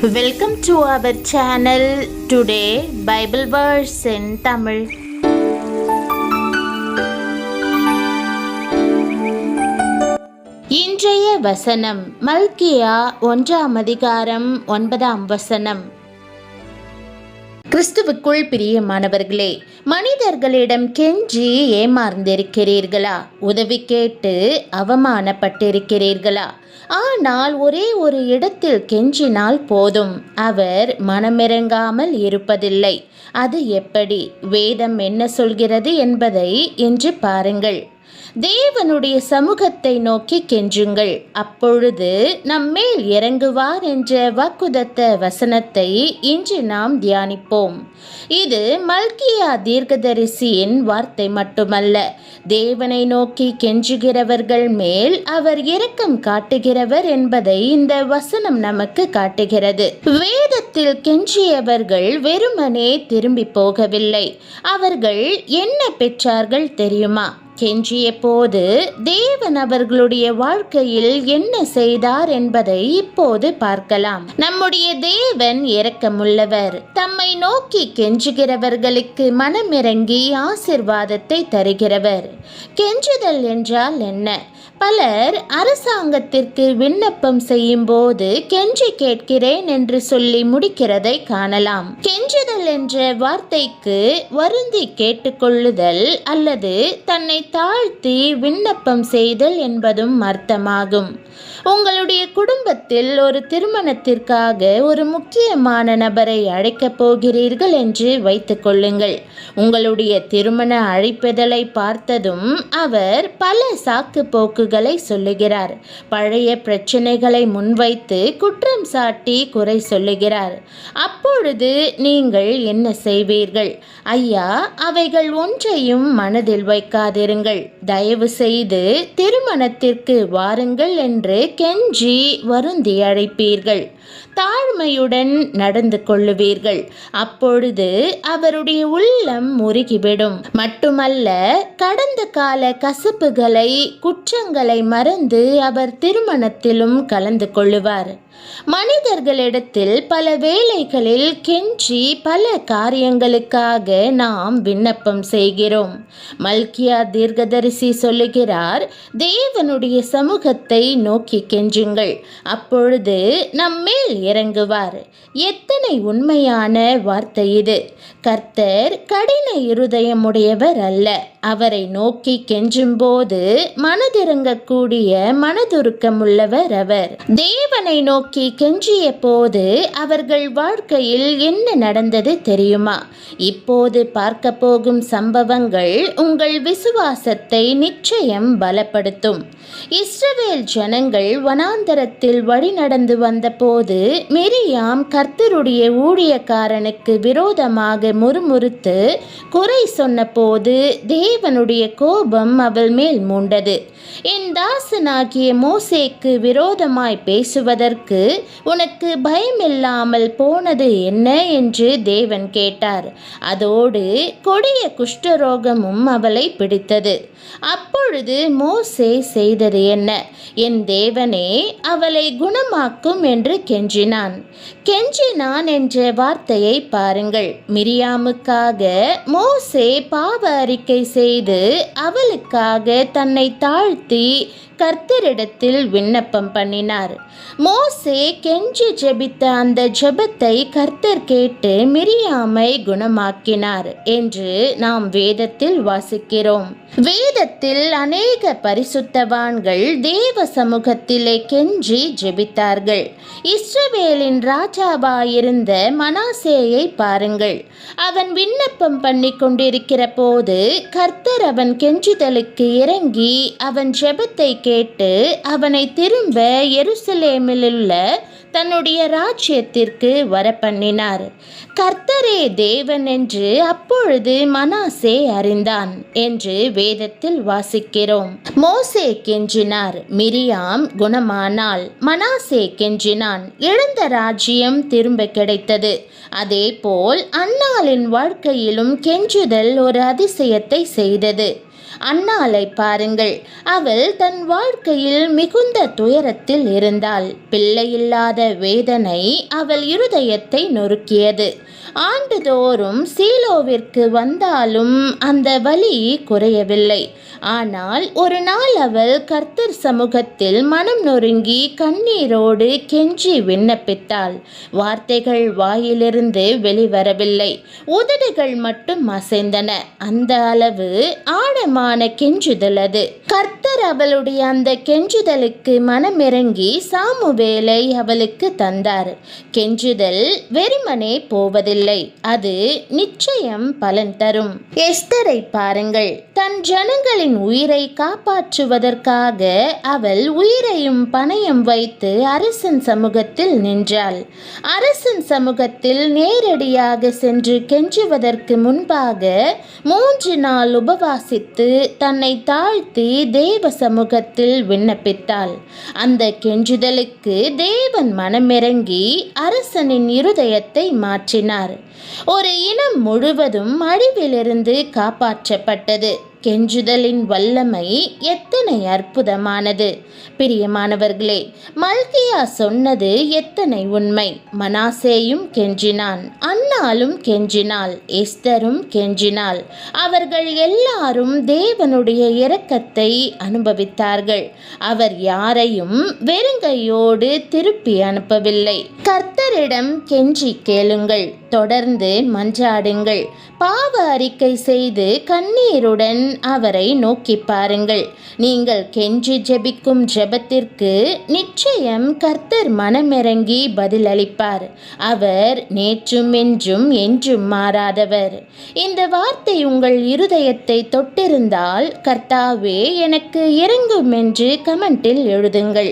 Welcome to our channel. Today Bible verse in Tamil. இன்றைய வசனம் மல்கியா 1ஆம் அதிகாரம் 9ஆம் வசனம். கிறிஸ்துவுக்குள் பிரியமானவர்களே, மனிதர்களிடம் கெஞ்சி ஏமாந்திருக்கிறீர்களா? உதவி கேட்டு அவமானப்பட்டிருக்கிறீர்களா? ஆனால் ஒரே ஒரு இடத்தில் கெஞ்சினால் போதும், அவர் மனமிறங்காமல் இருப்பதில்லை. அது எப்படி? வேதம் என்ன சொல்கிறது என்பதை இன்று பாருங்கள். தேவனுடைய சமூகத்தை நோக்கி கெஞ்சுங்கள், அப்பொழுது நம்மேல் இறங்குவார் என்ற வாக்குதத்த வசனத்தை இன்று நாம் தியானிப்போம். இது மல்கியா தீர்க்கதரிசியின் வார்த்தை மட்டுமல்ல, தேவனை நோக்கி கெஞ்சுகிறவர்கள் மேல் அவர் இரக்கம் காட்டுகிறவர் என்பதை இந்த வசனம் நமக்கு காட்டுகிறது. வேதத்தில் கெஞ்சியவர்கள் வெறுமனே திரும்பி போகவில்லை. அவர்கள் என்ன பெற்றார்கள் தெரியுமா? கெஞ்சிய போது தேவன் அவர்களுடைய வாழ்க்கையில் என்ன செய்தார் என்பதை இப்போது பார்க்கலாம். நம்முடைய தேவன் இரக்கமுள்ளவர். தம்மை நோக்கி கெஞ்சுகிறவர்களுக்கு மனமிறங்கி ஆசீர்வாதத்தை தருகிறவர். கெஞ்சுதல் என்றால் என்ன? பலர் அரசாங்கத்திற்கு விண்ணப்பம் செய்யும் போது கெஞ்சி கேட்கிறேன் என்று சொல்லி முடிக்கிறதை காணலாம். கெஞ்சுதல் என்ற வார்த்தைக்கு வருந்தி கேட்டுக்கொள்ளுதல் அல்லது தன்னை தாழ்த்தி விண்ணப்பம் செய்தல் என்பதும் அர்த்தமாகும். உங்களுடைய குடும்பத்தில் ஒரு திருமணத்திற்காக ஒரு முக்கியமான நபரை அழைக்கப் போகிறீர்கள் என்று வைத்துக் கொள்ளுங்கள். உங்களுடைய திருமண அழைப்பிதழை பார்த்ததும் அவர் பல சாக்கு போக்குகளை சொல்லுகிறார். பழைய பிரச்சனைகளை முன்வைத்து குற்றம் சாட்டி குறை சொல்லுகிறார். அப்பொழுது நீங்கள் என்ன செய்வீர்கள்? ஐயா, அவைகள் ஒன்றையும் மனதில் வைக்காதிருங்கள். தயவு செய்து திருமணத்திற்கு வாருங்கள் என்று கெஞ்சி வருந்தி அழைப்பீர்கள். தாழ்மையுடன் நடந்து கொள்ளுவீர்கள். அப்பொழுது அவருடைய உள்ளம் முருகிவிடும். மட்டுமல்ல, கடந்த கால கசப்புகளை குற்றங்களை மறந்து அவர் திருமணத்திலும் கலந்து கொள்ளுவார். மனிதர்களிடத்தில் பல வேளைகளில் கெஞ்சி பல காரியங்களுக்காக நாம் விண்ணப்பம் செய்கிறோம். மல்கியா தீர்க்கதரிசி சொல்லுகிறார், தேவனுடைய சமூகத்தை நோக்கி கெஞ்சுங்கள், அப்பொழுது நம்மேல் இறங்குவார். எத்தனை உண்மையான வார்த்தை இது! கர்த்தர் கடின இருதயமுடையவர் அல்ல. அவரை நோக்கி கெஞ்சும் போது மனதிறங்கக்கூடிய மனதுருக்கமுள்ளவர் அவர். தேவனை நோக்கி கெஞ்சிய போது அவர்கள் வாழ்க்கையில் என்ன நடந்தது தெரியுமா? இப்போது பார்க்க போகும் சம்பவங்கள் உங்கள் விசுவாசத்தை நிச்சயம் பலப்படுத்தும். இஸ்ரவேல் ஜனங்கள் வனாந்தரத்தில் வழி நடந்து வந்தபோது மிரியாம் கர்த்தருடைய ஊழியக்காரனுக்கு விரோதமாக முறுமுறுத்து குறை சொன்னபோது தேவனுடைய கோபம் அவள் மேல் மூண்டது. என் தாசனாகிய மோசேக்கு விரோதமாய் பேசுவதற்கு உனக்கு பயமில்லாமல் போனது என்ன என்று தேவன் கேட்டார். அதோடு கொடிய குஷ்டரோகமும் அவளை பிடித்தது. அப்பொழுது மோசே செய்தது என்ன? என் தேவனே, அவளை குணமாக்கும் என்று கெஞ்சினான். கெஞ்சினான் என்ற வார்த்தையை பாருங்கள். மிரியாமுக்காக மோசே பாவ அறிக்கை செய்து அவளுக்காக தன்னை தாழ்த்தி கர்த்தரிடத்தில் விண்ணப்பம் பண்ணினார். மோசே கெஞ்சி ஜெபித்த அந்த ஜெபத்தை கர்த்தர் கேட்டு மிரியாமை குணமாக்கினார் என்று நாம் வேதத்தில் வாசிக்கிறோம். வேதத்தில் அநேக பரிசுத்தவான்கள் தேவ சமூகத்திலே கெஞ்சி ஜெபித்தார்கள். இஸ்ரவேலின் ராஜாவாயிருந்த மனாசேயை பாருங்கள். அவன் விண்ணப்பம் பண்ணி கொண்டிருக்கிற போது கர்த்தர் அவன் கெஞ்சுதலுக்கு இறங்கி அவன் ஜெபத்தை கேட்டு அவனை திரும்ப எருசலேமிலுள்ள தன்னுடைய ராஜ்யத்திற்கு வரப்பண்ணினார். கர்த்தரே தேவன் என்று அப்பொழுது மனாசே அறிந்தான் என்று வேதத்தில் வாசிக்கிறோம். மோசே கெஞ்சினார், மிரியாம் குணமானாள். மனாசே கெஞ்சினான், இழந்த ராஜ்யம் திரும்ப கிடைத்தது. அதேபோல் அன்னாளின் வாழ்க்கையிலும் கெஞ்சுதல் ஒரு அதிசயத்தை செய்தது. அன்னாளை பாருங்கள். அவள் தன் வாழ்க்கையில் மிகுந்த துயரத்தில் இருந்தாள். பிள்ளையில்லாத வேதனை அவள் இருதயத்தை நொறுக்கியது. ஆண்டுதோறும் சீலோவிற்கு வந்தாலும் அந்த வலி குறையவில்லை. ஆனால் ஒரு நாள் அவள் கர்த்தர் சமூகத்தில் மனம் நொறுங்கி கண்ணீரோடு கெஞ்சி விண்ணப்பித்தாள். வார்த்தைகள் வாயிலிருந்து வெளிவரவில்லை, உதடுகள் மட்டும் அசைந்தன. அந்த அளவு ஆழமான கெஞ்சுதல் அது. கர்த்தர் அவளுடைய அந்த கெஞ்சுதலுக்கு மனமிறங்கி சாமுவேலை அவளுக்கு தந்தார். கெஞ்சுதல் வெறுமனே போவதில்லை, அது நிச்சயம் பலன் தரும். எஸ்தரை பாருங்கள். தன் ஜனங்களின் உயிரை காப்பாற்றுவதற்காக அவள் உயிரையும் பணயம் வைத்து அரசன் சமூகத்தில் நின்றாள். அரசன் சமூகத்தில் நேரடியாக சென்று கெஞ்சுவதற்கு முன்பாக 3 நாள் உபவாசித்து தன்னை தாழ்த்தி தேவ சமூகத்தில் விண்ணப்பித்தாள். அந்த கெஞ்சுதலுக்கு தேவன் மனமிறங்கி அரசனின் இருதயத்தை மாற்றினார். ஒரு இனம் முழுவதும் அழிவிலிருந்து காப்பாற்றப்பட்டது. கெஞ்சுதலின் வல்லமை எத்தனை அற்புதமானது! பிரியமானவர்களே, மல்கியா சொன்னது எத்தனை உண்மை! மனாசேயும் கெஞ்சினான், அன்னாளும் கெஞ்சினாள், எஸ்தரும் கெஞ்சினாள். அவர்கள் எல்லாரும் தேவனுடைய இரக்கத்தை அனுபவித்தார்கள். அவர் யாரையும் வெறுங்கையோடு திருப்பி அனுப்பவில்லை. கர்த்தரிடம் கெஞ்சி கேளுங்கள், தொடர்ந்து மன்றாடுங்கள், பாவ அறிக்கை செய்து கண்ணீருடன் அவரை நோக்கி பாருங்கள். நீங்கள் கெஞ்சி ஜெபிக்கும் ஜெபத்திற்கு நிச்சயம் கர்த்தர் மனமிறங்கி பதிலளிப்பார். அவர் நேற்றும் என்றும் என்றும் மாறாதவர். இந்த வார்த்தை உங்கள் இருதயத்தை தொட்டிருந்தால், கர்த்தாவே எனக்கு இறங்கும் என்று கமெண்டில் எழுதுங்கள்.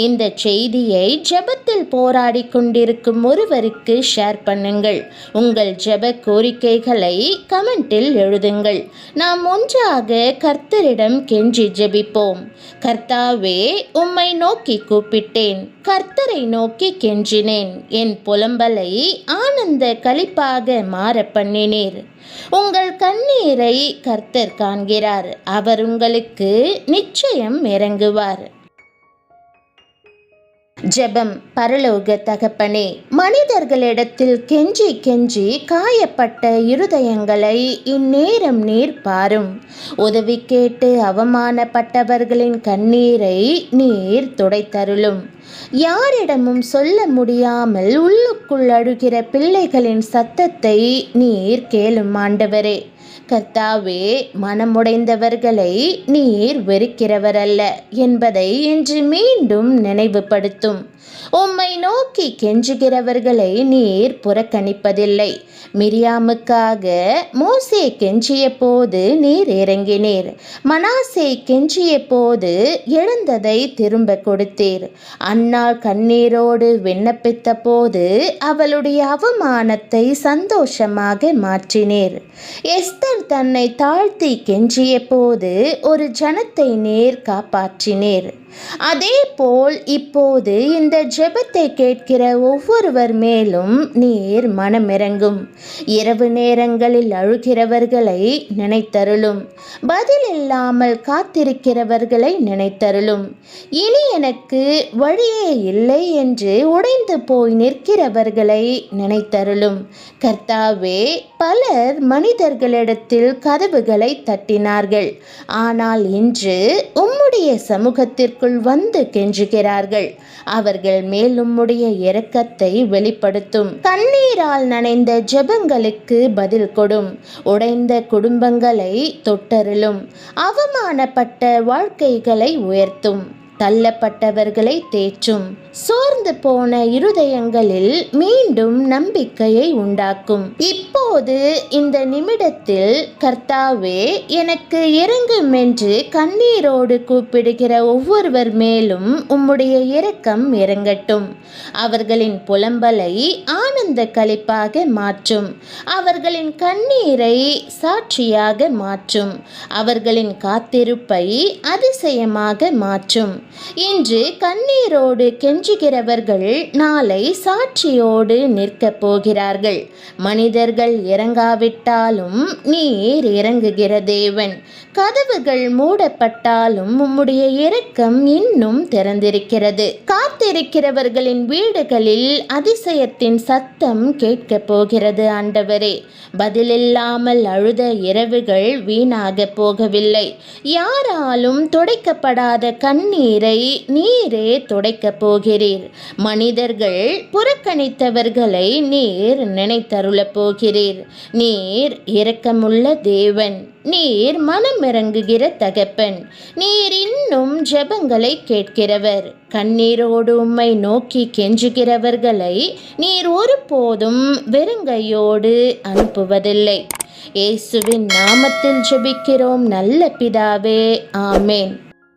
இந்த செய்தியை ஜெபத்தில் போராடி கொண்டிருக்கும் ஒருவருக்கு ஷேர் பண்ணுங்கள். உங்கள் ஜெப கோரிக்கைகளை கமெண்டில் எழுதுங்கள். நாம் ஒன்றாக கர்த்தரிடம் கெஞ்சி ஜெபிப்போம். கர்த்தாவே, உம்மை நோக்கி கூப்பிட்டேன், கர்த்தரை நோக்கி கெஞ்சினேன். என் புலம்பலை ஆனந்த களிப்பாக மாற பண்ணினீர். உங்கள் கண்ணீரை கர்த்தர் காண்கிறார். அவர் உங்களுக்கு நிச்சயம் இறங்குவார். ஜெபம். பரலோக தகப்பனே, மனிதர்களிடத்தில் கெஞ்சி கெஞ்சி காயப்பட்ட இருதயங்களை இந்நேரம் நீர் பாரும். உதவி கேட்டு அவமானப்பட்டவர்களின் கண்ணீரை நீர் துடைத்தருளும். யாரிடமும் சொல்ல முடியாமல் உள்ளுக்குள் அழுகிற பிள்ளைகளின் சத்தத்தை நீர் கேளும் ஆண்டவரே. கர்த்தாவே, மனமுடைந்தவர்களை நீர் வெறுக்கிறவரல்ல என்பதை இன்று மீண்டும் நினைவுபடுத்தும். உம்மை நோக்கி கெஞ்சுகிறவர்களை நீர் புறக்கணிப்பதில்லை. மிரியாமுக்காக மோசே கெஞ்சிய போது நீர் இறங்கினீர். மனாசே கெஞ்சிய போது இழந்ததை திரும்ப கொடுத்தீர். அன்னாள் கண்ணீரோடு விண்ணப்பித்த போது அவளுடைய அவமானத்தை சந்தோஷமாக மாற்றினீர். எஸ்தர் தன்னை தாழ்த்தி கெஞ்சிய போது ஒரு ஜனத்தை நீர் காப்பாற்றினீர். அதே போல் இப்போது இந்த ஜெபத்தை கேட்கிற ஒவ்வொருவர் மேலும் நீர் மனமிறங்கும். இரவு நேரங்களில் அழுகிறவர்களை நினைத்தருளும். பதில் இல்லாமல் காத்திருக்கிறவர்களை நினைத்தருளும். இனி எனக்கு வழியே இல்லை என்று உடைந்து போய் நிற்கிறவர்களை நினைத்தருளும். கர்த்தாவே, பலர் மனிதர்களிடத்தில் கதவுகளை தட்டினார்கள். ஆனால் இன்று உம்முடைய சமூகத்திற்குள் வந்து கெஞ்சுகிறார்கள். அவர்கள் மேல் உம்முடைய இரக்கத்தை வெளிப்படுத்தும். கண்ணீரால் நனைந்த ஜெபங்களுக்கு பதில் கொடும். உடைந்த குடும்பங்களை தொட்டருளும். அவமானப்பட்ட வாழ்க்கைகளை உயர்த்தும். தள்ளப்பட்டவர்களை தேற்றும். சோர்ந்து போன இருதயங்களில் மீண்டும் நம்பிக்கையை உண்டாக்கும். இப்போது இந்த நிமிடத்தில் கர்த்தாவே, எனக்கு இறங்கும் என்று கண்ணீரோடு கூப்பிடுகிற ஒவ்வொருவர் மேலும் உம்முடைய இரக்கம் இறங்கட்டும். அவர்களின் புலம்பலை ஆனந்த களிப்பாக மாற்றும். அவர்களின் கண்ணீரை சாட்சியாக மாற்றும். அவர்களின் காத்திருப்பை அதிசயமாக மாற்றும். இன்று கண்ணீரோடு கெஞ்சுகிறவர்கள் நாளை சாட்சியோடு நிற்கப் போகிறார்கள். மனிதர்கள் இறங்காவிட்டாலும் நீர் இறங்குகிற தேவன். கதவுகள் மூடப்பட்டாலும் உம்முடைய இரக்கம் இன்னும் திறந்திருக்கிறது. காத்திருக்கிறவர்களின் வீடுகளில் அதிசயத்தின் சத்தம் கேட்கப் போகிறது. ஆண்டவரே, பதிலில்லாமல் அழுத இரவுகள் வீணாக போகவில்லை. யாராலும் துடைக்கப்படாத கண்ணீரை நீரே துடைக்கப் போகிறீர். மனிதர்கள் புறக்கணித்தவர்களை நீர் நினைத்தருளப் போகிறீர். நீர் இரக்கமுள்ள தேவன். நீர் மனமிறங்குகிற தகப்பன். நீர் இன்னும் ஜெபங்களை கேட்கிறவர். கண்ணீரோடு உம்மை நோக்கி கெஞ்சுகிறவர்களை நீர் ஒருபோதும் வெறுங்கையோடு அனுப்புவதில்லை. இயேசுவின் நாமத்தில் ஜெபிக்கிறோம் நல்ல பிதாவே, ஆமேன்.